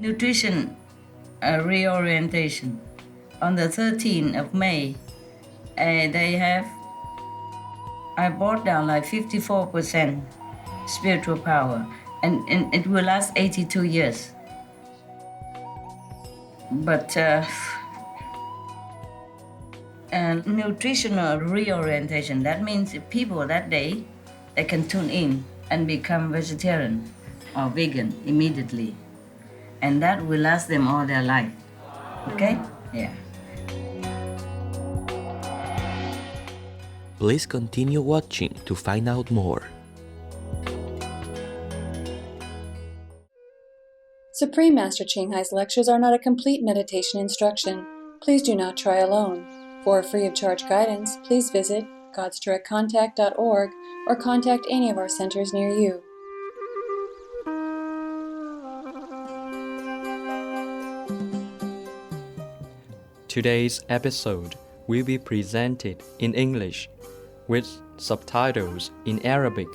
nutrition reorientation. On the 13th of May, they have I brought down like 54% spiritual power, and it will last 82 years. But nutritional reorientation, that means people that day, they can tune in and become vegetarian or vegan immediately. And that will last them all their life. Okay? Yeah. Please continue watching to find out more. Supreme Master Ching Hai's lectures are not a complete meditation instruction. Please do not try alone. For free of charge guidance, please visit godsdirectcontact.org or contact any of our centers near you. Today's episode will be presented in English with subtitles in Arabic.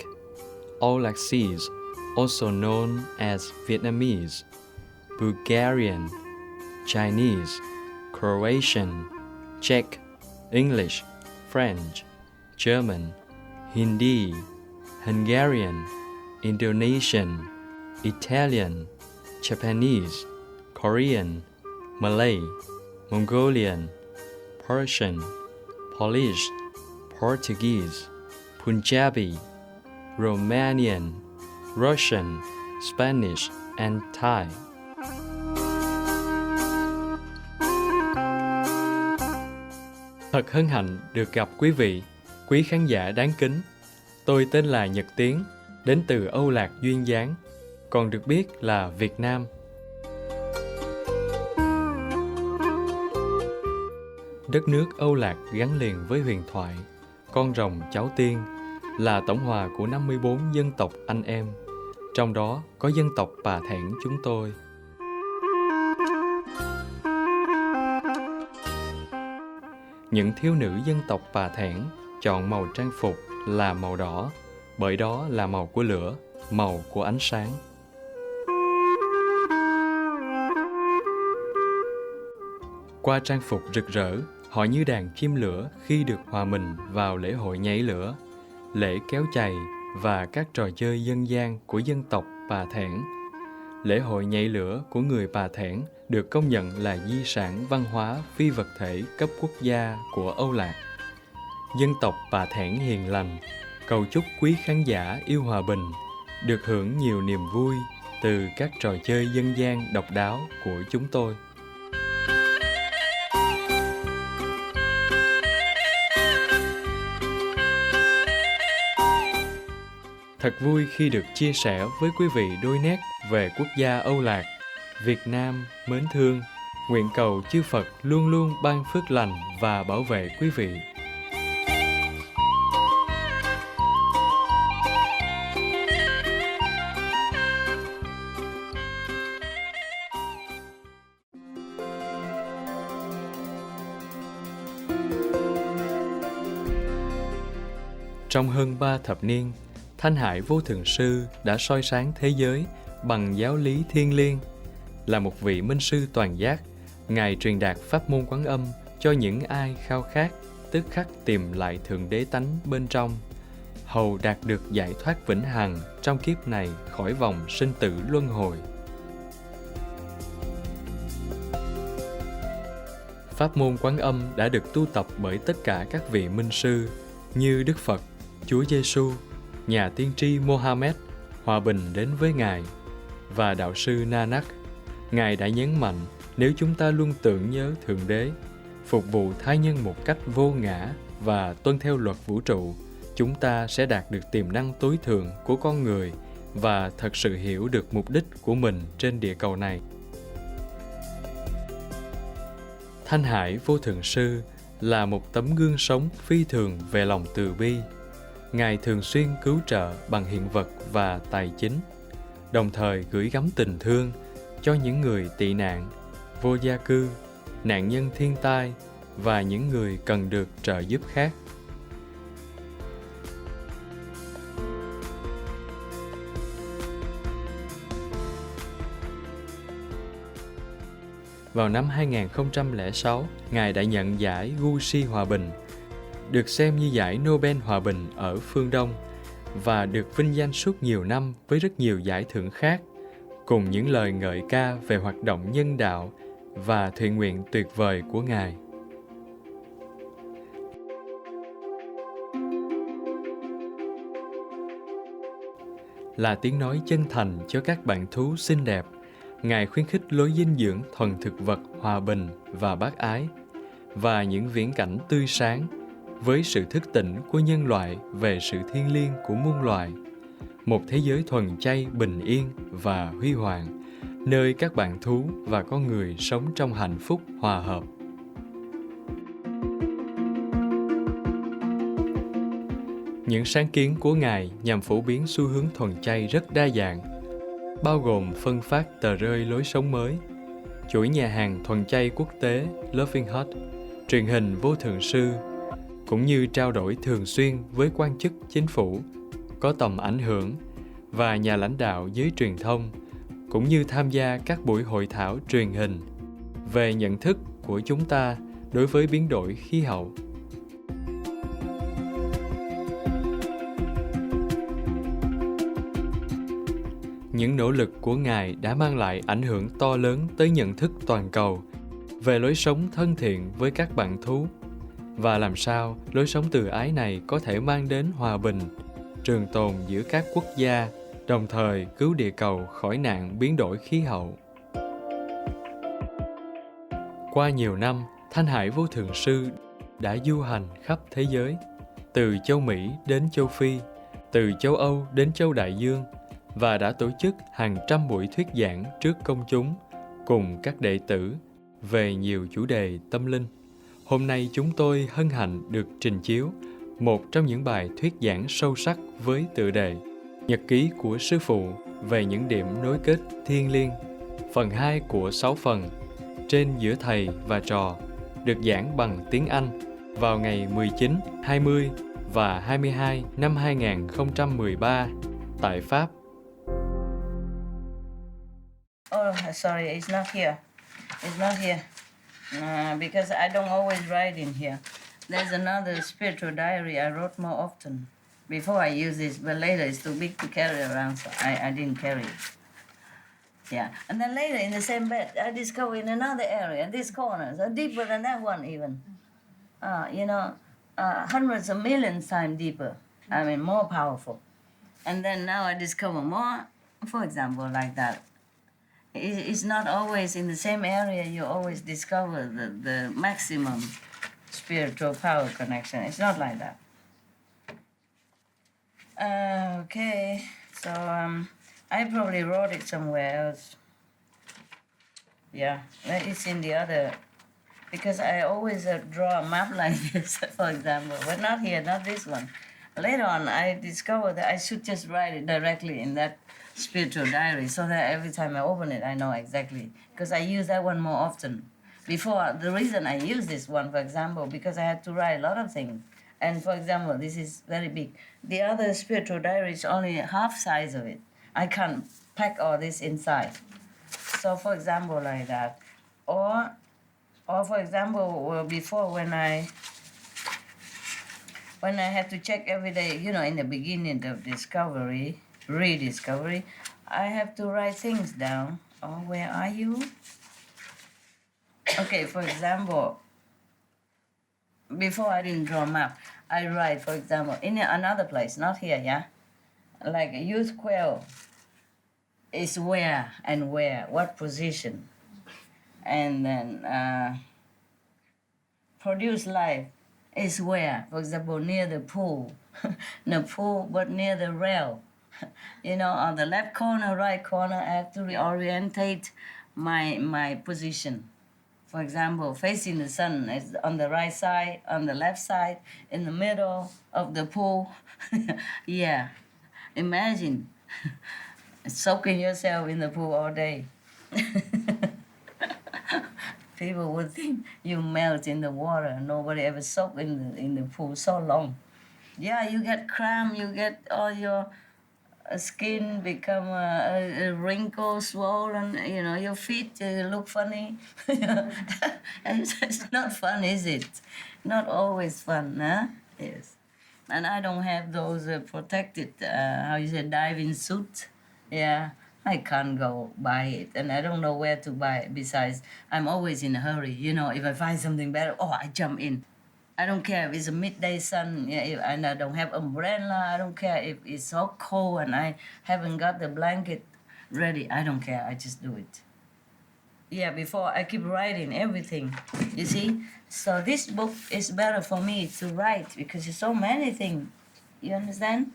Aug, also known as Vietnamese, Bulgarian, Chinese, Croatian, Czech, English, French, German, Hindi, Hungarian, Indonesian, Italian, Japanese, Korean, Malay, Mongolian, Persian, Polish, Portuguese, Punjabi, Romanian, Russian, Spanish, and Thai. Thật hân hạnh được gặp quý vị, quý khán giả đáng kính. Tôi tên là Nhật Tiến, đến từ Âu Lạc duyên dáng, còn được biết là Việt Nam. Đất nước Âu Lạc gắn liền với huyền thoại, con rồng cháu tiên, là tổng hòa của 54 dân tộc anh em, trong đó có dân tộc Pà Thẻn chúng tôi. Những thiếu nữ dân tộc Pà Thẻn chọn màu trang phục là màu đỏ, bởi đó là màu của lửa, màu của ánh sáng. Qua trang phục rực rỡ, họ như đàn chim lửa khi được hòa mình vào lễ hội nhảy lửa, lễ kéo chày và các trò chơi dân gian của dân tộc Pà Thẻn. Lễ hội nhảy lửa của người Pà Thẻn được công nhận là di sản văn hóa phi vật thể cấp quốc gia của Âu Lạc. Dân tộc Pà Thẻn hiền lành, cầu chúc quý khán giả yêu hòa bình, được hưởng nhiều niềm vui từ các trò chơi dân gian độc đáo của chúng tôi. Thật vui khi được chia sẻ với quý vị đôi nét về quốc gia Âu Lạc, Việt Nam mến thương. Nguyện cầu chư Phật luôn luôn ban phước lành và bảo vệ quý vị. Trong hơn 3 thập niên, Thanh Hải Vô Thượng Sư đã soi sáng thế giới bằng giáo lý thiêng liêng. Là một vị minh sư toàn giác, Ngài truyền đạt pháp môn Quán Âm cho những ai khao khát, tức khắc tìm lại Thượng Đế tánh bên trong, hầu đạt được giải thoát vĩnh hằng trong kiếp này khỏi vòng sinh tử luân hồi. Pháp môn Quán Âm đã được tu tập bởi tất cả các vị minh sư như Đức Phật, Chúa Giêsu, nhà tiên tri Mohammed, hòa bình đến với Ngài, và đạo sư Nanak. Ngài đã nhấn mạnh nếu chúng ta luôn tưởng nhớ Thượng Đế, phục vụ tha nhân một cách vô ngã và tuân theo luật vũ trụ, chúng ta sẽ đạt được tiềm năng tối thượng của con người và thật sự hiểu được mục đích của mình trên địa cầu này. Thanh Hải Vô Thượng Sư là một tấm gương sống phi thường về lòng từ bi. Ngài thường xuyên cứu trợ bằng hiện vật và tài chính, đồng thời gửi gắm tình thương cho những người tị nạn, vô gia cư, nạn nhân thiên tai và những người cần được trợ giúp khác. Vào năm 2006, Ngài đã nhận giải Gucci Hòa Bình, được xem như giải Nobel Hòa Bình ở phương Đông và được vinh danh suốt nhiều năm với rất nhiều giải thưởng khác, cùng những lời ngợi ca về hoạt động nhân đạo và thiện nguyện tuyệt vời của Ngài. Là tiếng nói chân thành cho các bạn thú xinh đẹp, Ngài khuyến khích lối dinh dưỡng thuần thực vật hòa bình và bác ái, và những viễn cảnh tươi sáng với sự thức tỉnh của nhân loại về sự thiêng liêng của muôn loài. Một thế giới thuần chay bình yên và huy hoàng, nơi các bạn thú và con người sống trong hạnh phúc hòa hợp. Những sáng kiến của Ngài nhằm phổ biến xu hướng thuần chay rất đa dạng, bao gồm phân phát tờ rơi lối sống mới, chuỗi nhà hàng thuần chay quốc tế Loving Hut, truyền hình vô thượng sư, cũng như trao đổi thường xuyên với quan chức chính phủ có tầm ảnh hưởng và nhà lãnh đạo giới truyền thông, cũng như tham gia các buổi hội thảo truyền hình về nhận thức của chúng ta đối với biến đổi khí hậu. Những nỗ lực của Ngài đã mang lại ảnh hưởng to lớn tới nhận thức toàn cầu về lối sống thân thiện với các bạn thú, và làm sao lối sống từ ái này có thể mang đến hòa bình, trường tồn giữa các quốc gia, đồng thời cứu địa cầu khỏi nạn biến đổi khí hậu. Qua nhiều năm, Thanh Hải Vô Thượng Sư đã du hành khắp thế giới, từ châu Mỹ đến châu Phi, từ châu Âu đến châu Đại Dương, và đã tổ chức hàng trăm buổi thuyết giảng trước công chúng cùng các đệ tử về nhiều chủ đề tâm linh. Hôm nay chúng tôi hân hạnh được trình chiếu một trong những bài thuyết giảng sâu sắc với tựa đề Nhật ký của Sư Phụ về những điểm nối kết thiêng liêng, phần 2 của 6 phần, trên giữa thầy và trò, được giảng bằng tiếng Anh vào ngày 19, 20 và 22 năm 2013 tại Pháp. Oh, sorry, it's not here. It's not here. Because I don't always write in here. There's another spiritual diary I wrote more often. Before I use this, but later it's too big to carry around, so I didn't carry it. Yeah, and then later in the same bed, I discovered in another area, this corner, so deeper than that one even. Hundreds of millions times deeper. I mean, more powerful. And then now I discover more, for example, like that. It's not always in the same area you always discover the maximum spiritual power connection. It's not like that. Okay, so I probably wrote it somewhere else. Yeah, it's in the other, because I always draw a map like this, for example, but not here, not this one. Later on, I discovered that I should just write it directly in that spiritual diary, so that every time I open it, I know exactly, because I use that one more often. Before, the reason I use this one, for example, because I had to write a lot of things. And for example, this is very big. The other spiritual diary is only half size of it. I can't pack all this inside. So for example, like that. Or for example, before when I had to check every day, in the beginning of rediscovery, I have to write things down. Oh, where are you? Okay, for example, before I didn't draw a map, I write, for example, in another place, not here, yeah? Like a youth quail is where and where, what position. And then produce life is where, for example, near the pool. The pool, but near the rail. On the left corner, right corner, I have to reorientate my position. For example, facing the sun is on the right side, on the left side, in the middle of the pool. Yeah, imagine soaking yourself in the pool all day. People would think you melt in the water. Nobody ever soaked in the pool so long. Yeah, you get cramp, you get all your skin become a wrinkle, swollen. You know, your feet look funny. It's not fun, is it? Not always fun, huh? Yes. And I don't have those protected, how you say, diving suit. Yeah, I can't go buy it, and I don't know where to buy it. Besides, I'm always in a hurry. You know, if I find something better, oh, I jump in. I don't care if it's a midday sun, yeah, and I don't have umbrella. I don't care if it's so cold and I haven't got the blanket ready. I don't care. I just do it. Yeah, before I keep writing everything. You see? So this book is better for me to write because there's so many things. You understand?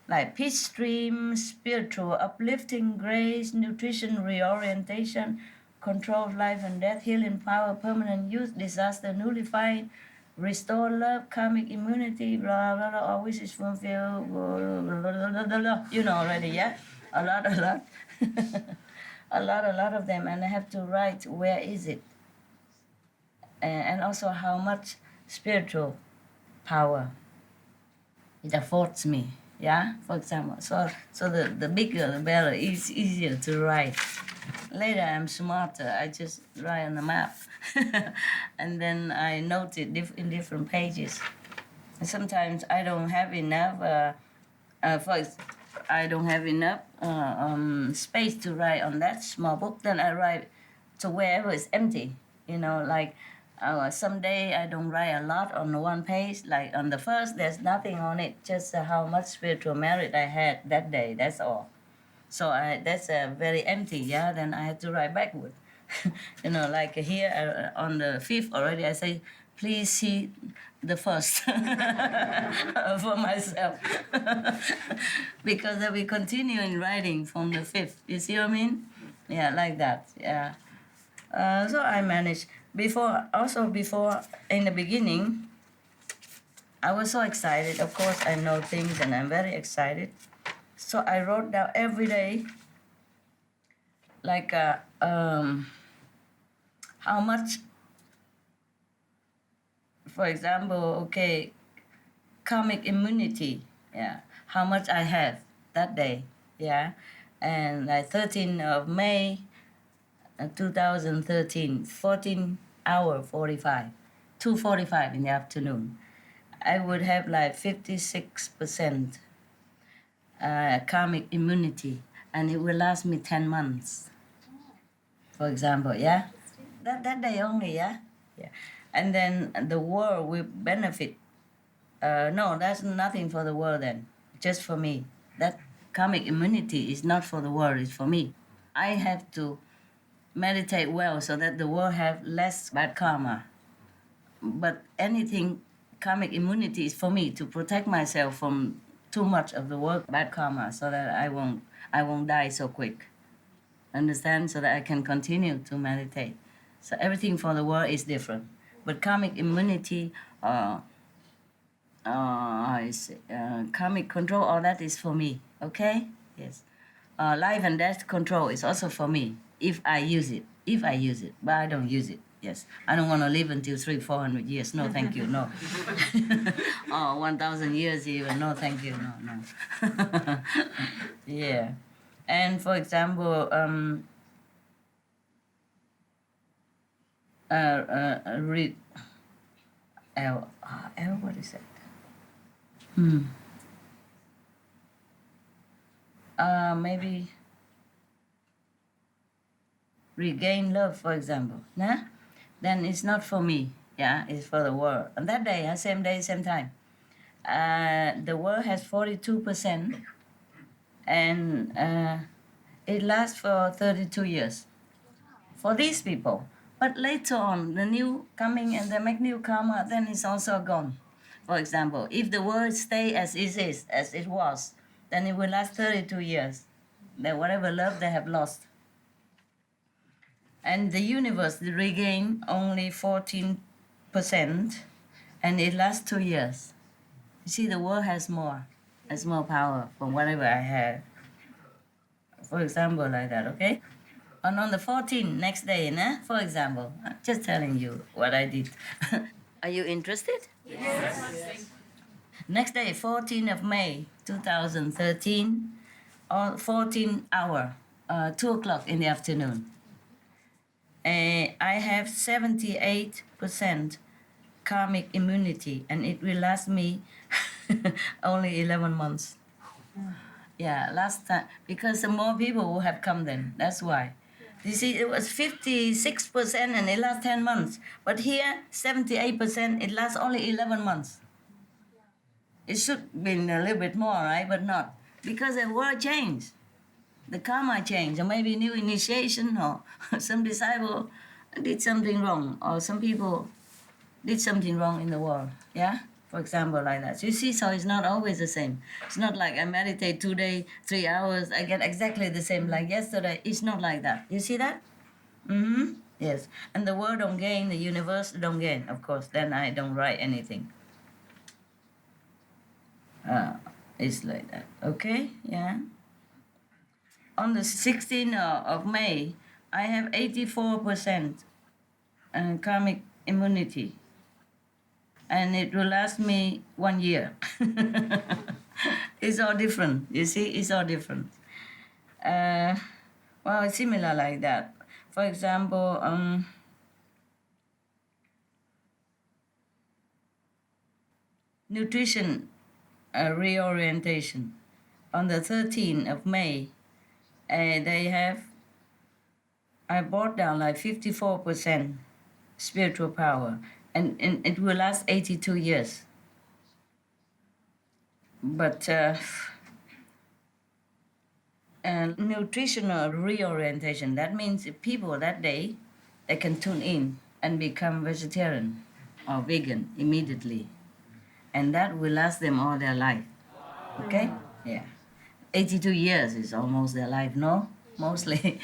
Like peace stream, spiritual uplifting, grace, nutrition, reorientation, control of life and death, healing power, permanent youth, disaster nullified, restore love, karmic immunity, blah blah blah, all wishes fulfilled, blah, blah, blah, blah, blah, blah. You know already, yeah? A lot, a lot of them, and I have to write where is it, and also how much spiritual power it affords me. Yeah, for example. So the bigger the better. It's easier to write. Later I'm smarter. I just write on the map, and then I note it in different pages. And sometimes I don't have enough. I don't have enough space to write on that small book. Then I write to wherever it's empty. You know, like someday I don't write a lot on one page. Like on the first, there's nothing on it, just how much spiritual merit I had that day. That's all. So that's very empty. Yeah, then I have to write backward. You know, like here on the fifth already, I say, please see the first for myself, because I will continue in writing from the fifth. You see what I mean? Yeah, like that. Yeah. So I managed before. Also before in the beginning, I was so excited. Of course, I know things and I'm very excited. So I wrote down every day, like how much. For example, okay, karmic immunity. Yeah, how much I have that day. Yeah, and like 13th of May. 2013, 14 hour 45, 2:45 in the afternoon. I would have like 56% karmic immunity, and it will last me 10 months. For example, yeah, that day only, yeah, yeah, and then the world will benefit. No, that's nothing for the world then, just for me. That karmic immunity is not for the world; it's for me. I have to meditate well so that the world have less bad karma. But anything karmic immunity is for me to protect myself from too much of the world bad karma, so that I won't die so quick. Understand? So that I can continue to meditate. So everything for the world is different. But karmic immunity, karmic control, all that is for me. Okay? Yes. Life and death control is also for me if I use it. If I use it, but I don't use it. Yes, I don't want to live until 300-400 years. No, thank you. No. 1,000 years even. No, thank you. No, no. Yeah, and for example, read L. What is that? Maybe regain love, for example. Nah? Then it's not for me. Yeah, it's for the world. On that day, same day, same time. The world has 42%, and it lasts for 32 years for these people. But later on, the new coming and they make new karma, then it's also gone. For example, if the world stay as it is, as it was, then it will last 32 years. Then whatever love they have lost. And the universe regain only 14%, and it lasts 2 years. You see, the world has more power from whatever I have. For example, like that, okay? And on the 14th, next day, nah? For example, I'm just telling you what I did. Are you interested? Yes. Next day, 14th of May, 2013, or 14 hour, 2 o'clock in the afternoon. I have 78% karmic immunity, and it will last me only 11 months. Yeah, last time, because the more people who have come then, that's why. You see, it was 56% and it lasts 10 months. But here, 78%, it lasts only 11 months. It should be a little bit more, right? But not. Because the world changed. The karma changed, or maybe new initiation, or some disciple did something wrong, or some people did something wrong in the world. Yeah? For example, like that. You see, so it's not always the same. It's not like I meditate today, 3 hours, I get exactly the same like yesterday. It's not like that. You see that? Mm-hmm. Yes. And the world don't gain, the universe don't gain, of course. Then I don't write anything. It's like that. Okay? Yeah. On the 16th of May, I have 84% karmic immunity. And it will last me 1 year. It's all different. You see, it's all different. Well, it's similar like that. For example, nutrition reorientation. On the 13th of May, I brought down like 54% spiritual power, and it will last 82 years. But nutritional reorientation, that means people that day, they can tune in and become vegetarian or vegan immediately. And that will last them all their life. Okay? Yeah. 82 years is almost their life, no? Mostly.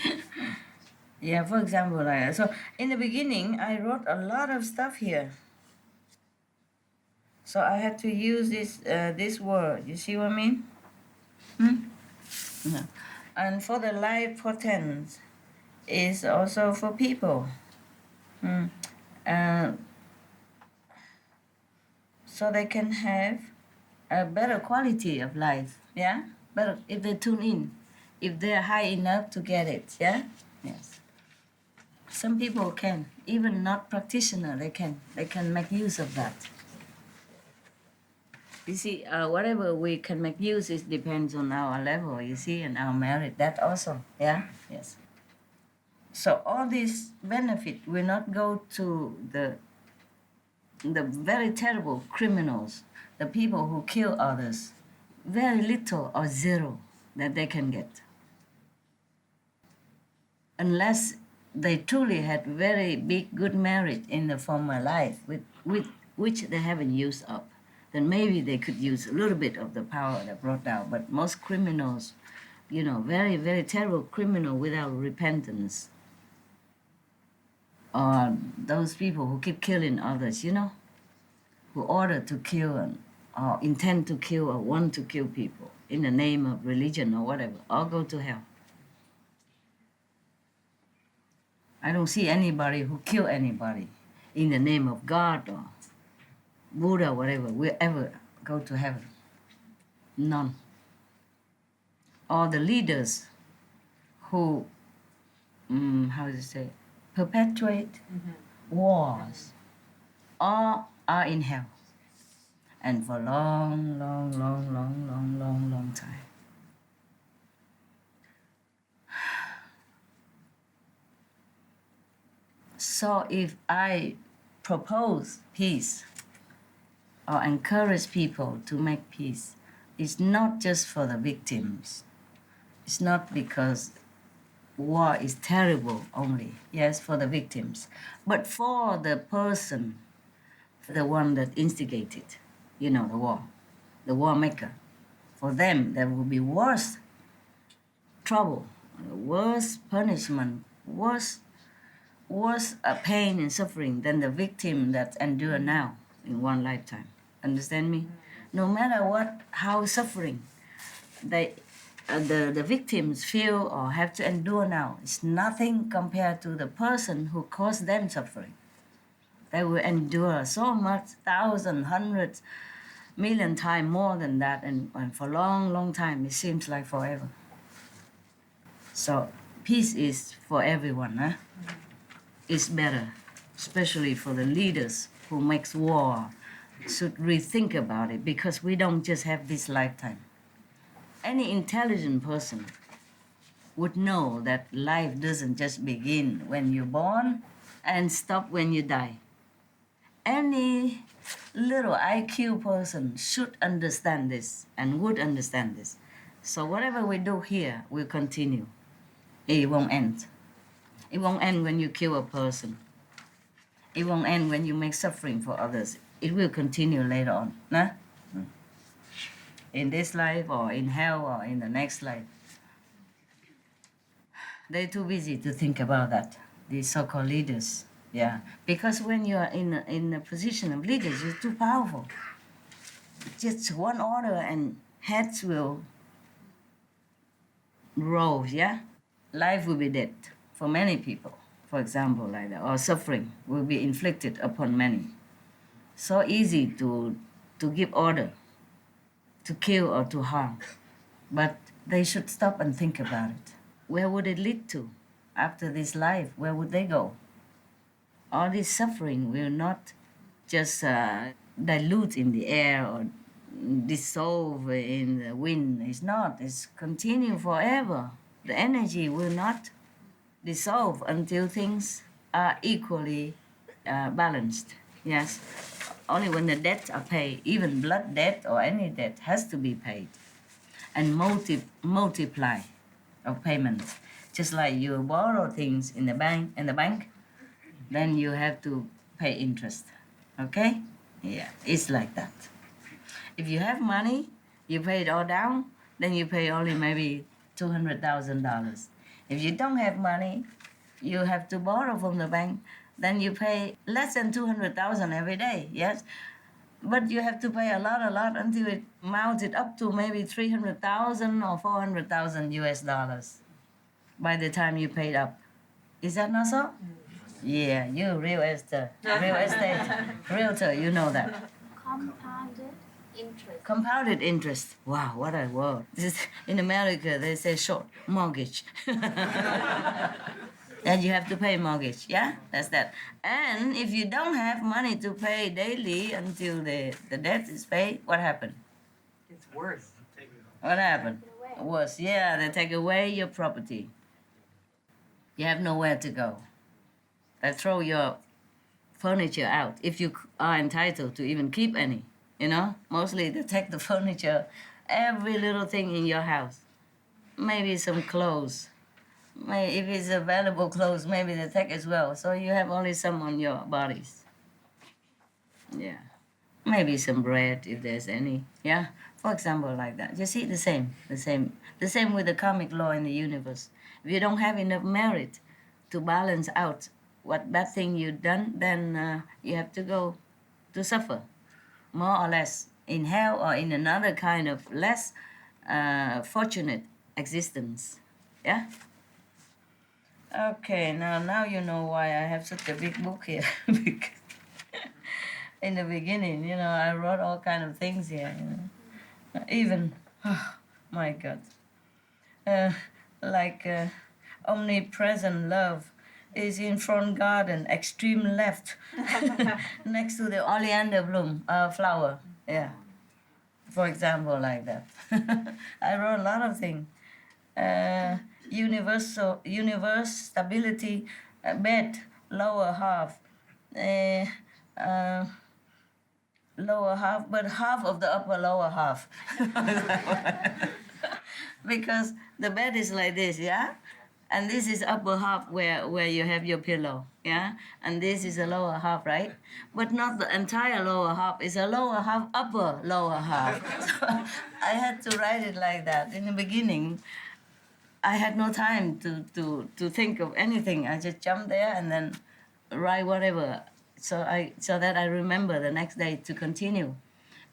Yeah, for example, like that. So in the beginning, I wrote a lot of stuff here. So I had to use this word. You see what I mean? No. And for the life portent is also for people. So they can have a better quality of life. Yeah? Better if they tune in. If they're high enough to get it. Yeah? Yes. Some people can, even not practitioner, they can make use of that. You see, whatever we can make use, it depends on our level, you see, and our merit. That also, yeah, yes. So all this benefit will not go to the very terrible criminals, the people who kill others. Very little or zero that they can get, unless they truly had very big good merit in the former life, with which they haven't used up. Then maybe they could use a little bit of the power that brought down. But most criminals, very, very terrible criminal without repentance, or those people who keep killing others, who order to kill or intend to kill or want to kill people in the name of religion or whatever, all go to hell. I don't see anybody who kill anybody in the name of God or Buddha, whatever, will ever go to heaven. None. Or the leaders who, perpetuate wars, all are in hell. And for long, long, long, long, long, long, long time. So if I propose peace or encourage people to make peace, it's not just for the victims. It's not because war is terrible only, yes, for the victims, but for the person, the one that instigated, the war maker. For them, there will be worse trouble, worse punishment, worse pain and suffering than the victim that endure now in one lifetime. Understand me? No matter how suffering the victims feel or have to endure now, it's nothing compared to the person who caused them suffering. They will endure so much, thousands, hundreds, million times more than that, and for a long, long time. It seems like forever. So peace is for everyone, huh? It's better, especially for the leaders who makes war. Should rethink about it because we don't just have this lifetime. Any intelligent person would know that life doesn't just begin when you're born and stop when you die. Any little IQ person should understand this and would understand this. So whatever we do here will continue. It won't end. It won't end when you kill a person. It won't end when you make suffering for others. It will continue later on. Nah? In this life or in hell or in the next life. They're too busy to think about that, these so-called leaders. Yeah, because when you are in a position of leaders, you're too powerful. Just one order and heads will roll, yeah? Life will be dead for many people, for example, like that, or suffering will be inflicted upon many. So easy to give order, to kill or to harm. But they should stop and think about it. Where would it lead to? After this life, where would they go? All this suffering will not just dilute in the air or dissolve in the wind. It's not. It's continue forever. The energy will not dissolve until things are equally balanced. Yes. Only when the debts are paid, even blood debt or any debt has to be paid and multiply of payments. Just like you borrow things in the bank, then you have to pay interest. Okay? Yeah, it's like that. If you have money, you pay it all down, then you pay only maybe $200,000. If you don't have money, you have to borrow from the bank, then you pay less than 200,000 every day, yes? But you have to pay a lot until it mounted up to maybe 300,000 or 400,000 US dollars by the time you paid up. Is that not so? Yeah, you real estate, realtor, you know that. Compounded interest. Compounded interest. Wow, what a word. This is, in America, they say short mortgage. And you have to pay mortgage, yeah? That's that. And if you don't have money to pay daily until the debt is paid, what happened? It's worse. What happened? Worse, yeah, they take away your property. You have nowhere to go. They throw your furniture out if you are entitled to even keep any, you know? Mostly they take the furniture, every little thing in your house. Maybe some clothes. If it's a valuable clothes, maybe they take as well. So you have only some on your bodies. Yeah. Maybe some bread if there's any. Yeah. For example, like that. You see the same with the karmic law in the universe. If you don't have enough merit to balance out what bad thing you've done, then you have to go to suffer, more or less, in hell or in another kind of less fortunate existence. Yeah? Okay, now you know why I have such a big book here. Because in the beginning, I wrote all kind of things here. Even, oh my God, like omnipresent love is in front garden, extreme left, next to the oleander bloom flower. Yeah, for example, like that. I wrote a lot of things. Universe stability, bed, lower half, lower half, but half of the upper lower half. Because the bed is like this, yeah? And this is upper half where you have your pillow, yeah? And this is the lower half, right? But not the entire lower half, it's a lower half, upper lower half. So I had to write it like that. In the beginning, I had no time to think of anything. I just jumped there and then write whatever. So that I remember the next day to continue.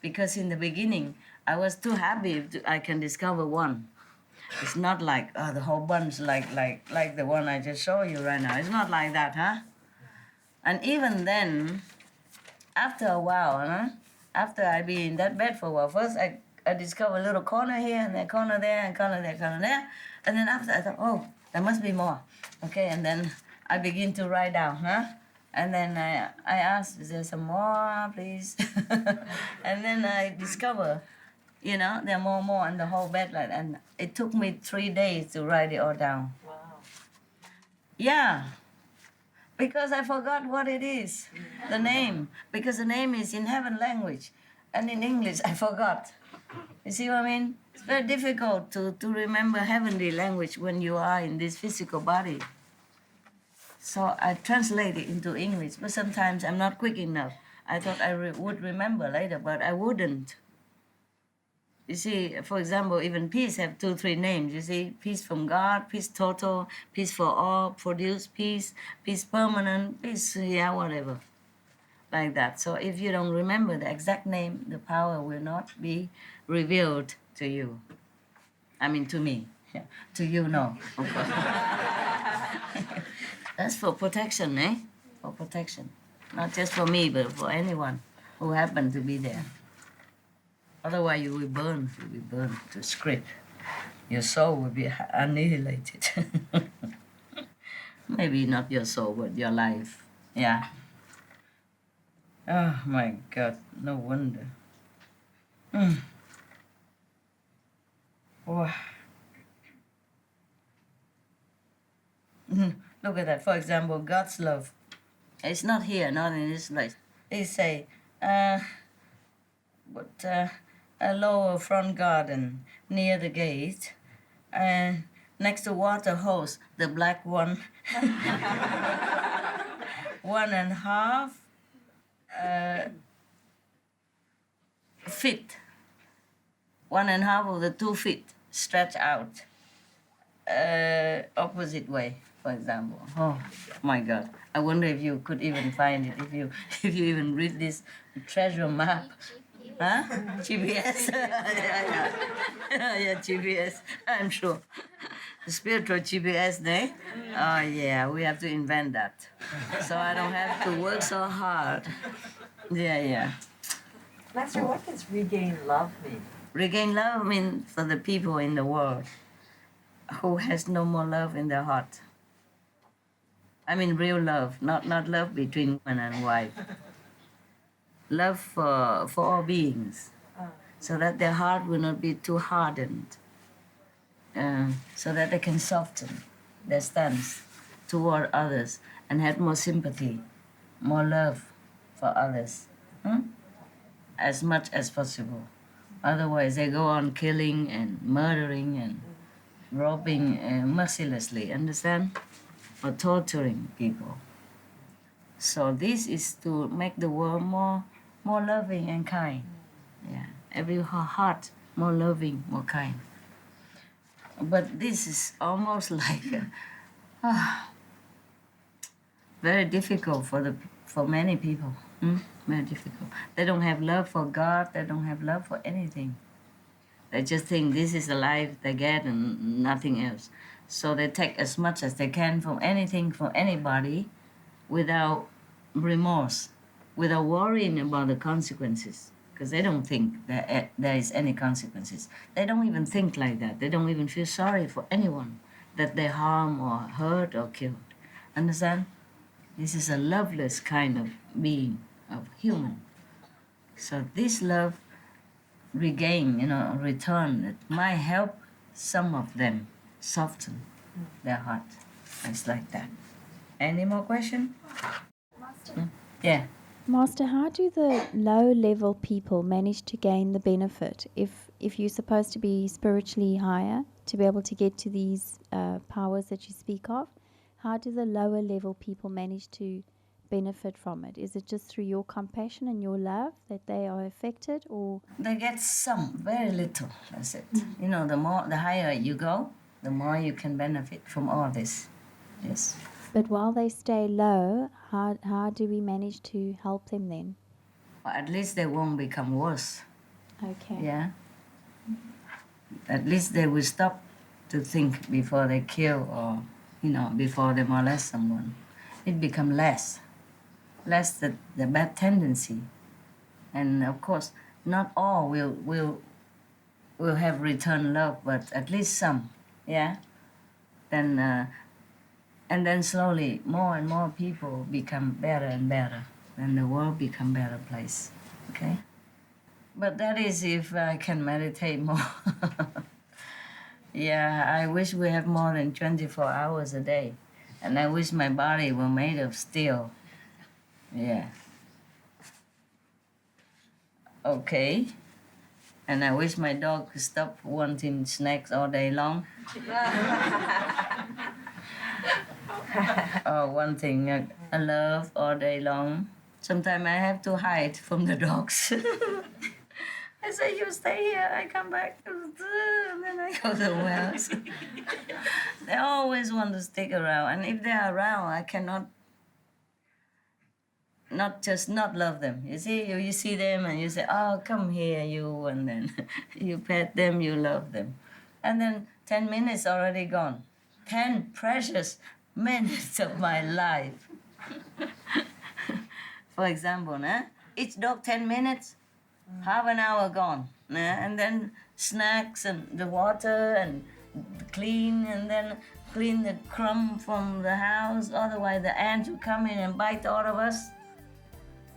Because in the beginning, I was too happy if I can discover one. It's not like the whole bunch like the one I just showed you right now. It's not like that, huh? And even then, after a while, after I be in that bed for a while, first I discover a little corner here and a corner there and corner there, corner there. And then after I thought, oh, there must be more. Okay, and then I begin to write down, huh? And then I asked, is there some more, please? And then I discover, there are more on the whole bed. And it took me 3 days to write it all down. Wow. Yeah, because I forgot what it is, the name. Because the name is in heaven language. And in English, I forgot. You see what I mean? It's very difficult to remember heavenly language when you are in this physical body. So I translate it into English, but sometimes I'm not quick enough. I thought I would remember later, but I wouldn't. You see, for example, even peace have 2, 3 names. You see, peace from God, peace total, peace for all, produce peace, peace permanent, peace, whatever. Like that. So if you don't remember the exact name, the power will not be revealed to you. I mean, to me. Yeah. To you, no. Of course. That's for protection, eh? For protection. Not just for me, but for anyone who happen to be there. Otherwise, you will burn. You will burn to script. Your soul will be annihilated. Maybe not your soul, but your life. Yeah. Oh my God, no wonder. Wow. Look at that. For example, God's love. It's not here, not in this place. They say, a lower front garden near the gate, and next to water hose, the black one, 1.5 feet, 1.5 of the 2 feet stretch out, opposite way, for example. Oh my God! I wonder if you could even find it, if you even read this treasure map. Huh? GPS. Yeah, GPS. I'm sure. The spiritual GPS, eh? Oh yeah, we have to invent that, so I don't have to work so hard. Yeah. Master, what does regain love mean? Regain love means for the people in the world who has no more love in their heart. I mean real love, not love between man and wife. Love for all beings, so that their heart will not be too hardened, so that they can soften their stance toward others and have more sympathy, more love for others, as much as possible. Otherwise, they go on killing and murdering and robbing mercilessly, understand? Or torturing people. So this is to make the world more loving and kind. Yeah, every heart more loving, more kind. But this is almost like very difficult for many people. Very difficult. They don't have love for God. They don't have love for anything. They just think this is the life they get and nothing else. So they take as much as they can from anything, from anybody, without remorse, without worrying about the consequences, because they don't think that there is any consequences. They don't even think like that. They don't even feel sorry for anyone that they harm or hurt or killed. Understand? This is a loveless kind of being, of human. So this love regain, return, it might help some of them soften their heart. It's like that. Any more question? Master, Yeah. Master, how do the low-level people manage to gain the benefit if you're supposed to be spiritually higher to be able to get to these powers that you speak of? How do the lower-level people manage to benefit from it? Is it just through your compassion and your love that they are affected, or They get some, very little, that's it. The higher you go, the more you can benefit from all this. Yes. but while they stay low, how do we manage to help them then? Or at least they won't become worse. Okay. Yeah. At least they will stop to think before they kill or, before they molest someone. It become less the bad tendency. And of course, not all will have return love, but at least some. Yeah. then and then slowly more and more people become better and better, and the world become better place. Okay, but that is if I can meditate more. Yeah, I wish we have more than 24 hours a day, and I wish my body were made of steel. Yeah. Okay. And I wish my dog could stop wanting snacks all day long. Or wanting a love all day long. Sometimes I have to hide from the dogs. I say, you stay here, I come back, and then I go somewhere else. They always want to stick around, and if they're around, I cannot not just not love them. You see, you see them and you say, oh, come here, you, and then you pet them, you love them. And then 10 minutes already gone. 10 precious minutes of my life. For example, each dog 10 minutes, half an hour gone. And then snacks and the water and clean, and then clean the crumb from the house. Otherwise the ants will come in and bite all of us.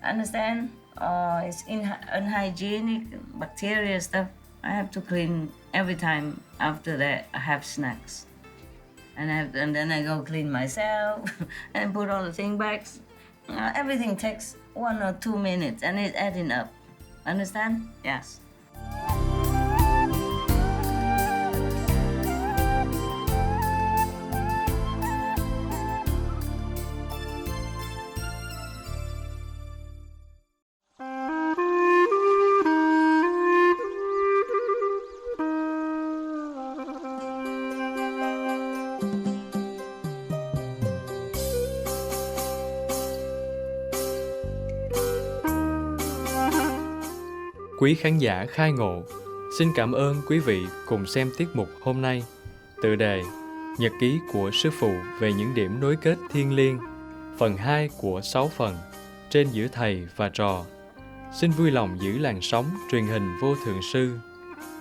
Understand? It's unhygienic, bacteria stuff. I have to clean every time after that I have snacks. And then I go clean myself and put all the things back. Everything takes 1 or 2 minutes and it's adding up. Understand? Yes. Quý khán giả khai ngộ, xin cảm ơn quý vị cùng xem tiết mục hôm nay. Tựa đề Nhật ký của Sư Phụ về những điểm nối kết thiêng liêng, phần 2 của 6 phần, trên giữa thầy và trò. Xin vui lòng giữ làn sóng truyền hình Vô Thượng Sư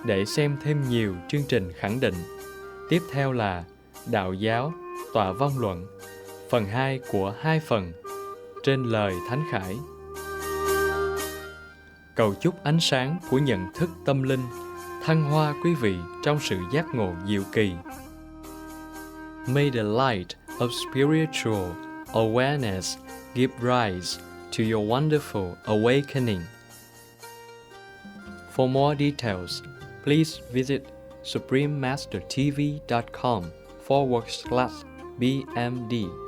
để xem thêm nhiều chương trình khẳng định. Tiếp theo là Đạo giáo, Tọa vong luận, phần 2 của 2 phần, trên lời Thánh Khải. Cầu chúc ánh sáng của nhận thức tâm linh thăng hoa quý vị trong sự giác ngộ diệu kỳ. May the light of spiritual awareness give rise to your wonderful awakening. For more details, please visit suprememastertv.com/BMD.